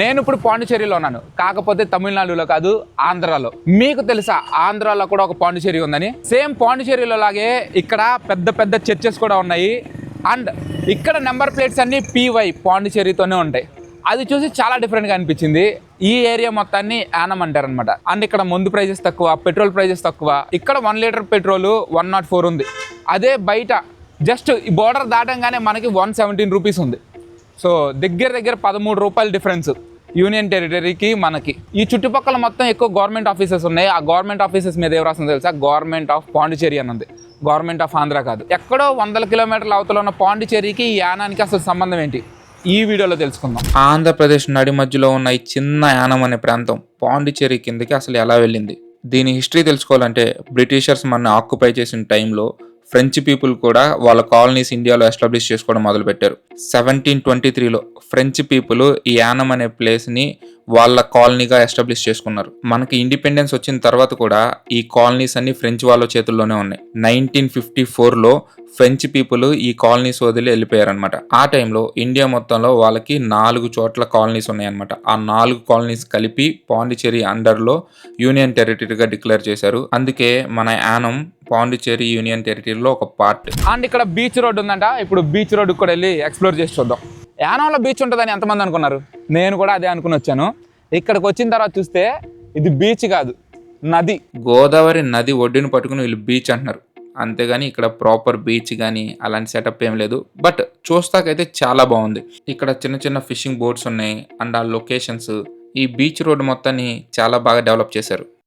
నేను ఇప్పుడు పాండిచేరిలో ఉన్నాను, కాకపోతే తమిళనాడులో కాదు, ఆంధ్రాలో. మీకు తెలుసా ఆంధ్రాలో కూడా ఒక పాండిచేరి ఉందని? సేమ్ పాండిచేరిలో లాగే ఇక్కడ పెద్ద పెద్ద చర్చెస్ కూడా ఉన్నాయి. అండ్ ఇక్కడ నెంబర్ ప్లేట్స్ అన్ని PY పాండిచేరితోనే ఉంటాయి. అది చూసి చాలా డిఫరెంట్గా అనిపించింది. ఈ ఏరియా మొత్తాన్ని యానం అంటారనమాట. అండ్ ఇక్కడ మందు ప్రైజెస్ తక్కువ, పెట్రోల్ ప్రైజెస్ తక్కువ. ఇక్కడ 1 లీటర్ పెట్రోల్ 104 ఉంది. అదే బయట జస్ట్ ఈ బోర్డర్ దాటంగానే మనకి 117 రూపీస్ ఉంది. సో దగ్గర 13 రూపాయల డిఫరెన్స్ యూనియన్ టెరిటరీకి మనకి. ఈ చుట్టుపక్కల మొత్తం ఎక్కువ గవర్నమెంట్ ఆఫీసెస్ ఉన్నాయి. ఆ గవర్నమెంట్ ఆఫీసెస్ మీద ఏం రాస్తుందో తెలుసా? గవర్నమెంట్ ఆఫ్ పాండిచేరి అని ఉంది, గవర్నమెంట్ ఆఫ్ ఆంధ్ర కాదు. ఎక్కడో 100 కిలోమీటర్ల అవతల ఉన్న పాండిచేరికి ఈ యానానికి అసలు సంబంధం ఏంటి ఈ వీడియోలో తెలుసుకుందాం. ఆంధ్రప్రదేశ్ నడి మధ్యలో ఉన్న ఈ చిన్న యానం అనే ప్రాంతం పాండిచేరి కిందకి అసలు ఎలా వెళ్ళింది? దీని హిస్టరీ తెలుసుకోవాలంటే బ్రిటిషర్స్ మన ఆక్యుపై చేసిన టైంలో ఫ్రెంచ్ పీపుల్ కూడా వాళ్ళ కాలనీస్ ఇండియాలో ఎస్టాబ్లిష్ చేసుకోవడం మొదలుపెట్టారు. 1723లో ఫ్రెంచ్ పీపుల్ ఈ యానం అనే ప్లేస్ని వాళ్ళ కాలనీగా ఎస్టాబ్లిష్ చేసుకున్నారు. మనకి ఇండిపెండెన్స్ వచ్చిన తర్వాత కూడా ఈ కాలనీస్ అన్ని ఫ్రెంచ్ వాళ్ళ చేతుల్లోనే ఉన్నాయి. 1954లో ఫ్రెంచ్ పీపుల్ ఈ కాలనీస్ వదిలి వెళ్ళిపోయారనమాట. ఆ టైంలో ఇండియా మొత్తంలో వాళ్ళకి 4 చోట్ల కాలనీస్ ఉన్నాయన్నమాట. ఆ 4 కాలనీస్ కలిపి పాండిచేరి అండర్లో యూనియన్ టెరిటరీగా డిక్లేర్ చేశారు. అందుకే మన యానం పాండిచేరి యూనియన్ టెరిటరీలో ఒక పార్ట్. అండ్ ఇక్కడ బీచ్ రోడ్ ఉందంట. ఇప్పుడు బీచ్ రోడ్కి కూడా వెళ్ళి ఎక్స్ప్లోర్ చేసి చూద్దాం. యానంలో బీచ్ ఉంటుందని ఎంతమంది అనుకున్నారు? నేను కూడా అదే అనుకుని వచ్చాను. ఇక్కడికి వచ్చిన తర్వాత చూస్తే ఇది బీచ్ కాదు, నది. గోదావరి నది ఒడ్డును పట్టుకుని వీళ్ళు బీచ్ అంటున్నారు. అంతేగాని ఇక్కడ ప్రాపర్ బీచ్ కానీ అలాంటి సెటప్ ఏం లేదు. బట్ చూస్తాకైతే చాలా బాగుంది. ఇక్కడ చిన్న చిన్న ఫిషింగ్ బోట్స్ ఉన్నాయి. అండ్ ఆ లొకేషన్స్, ఈ బీచ్ రోడ్ మొత్తాన్ని చాలా బాగా డెవలప్ చేశారు.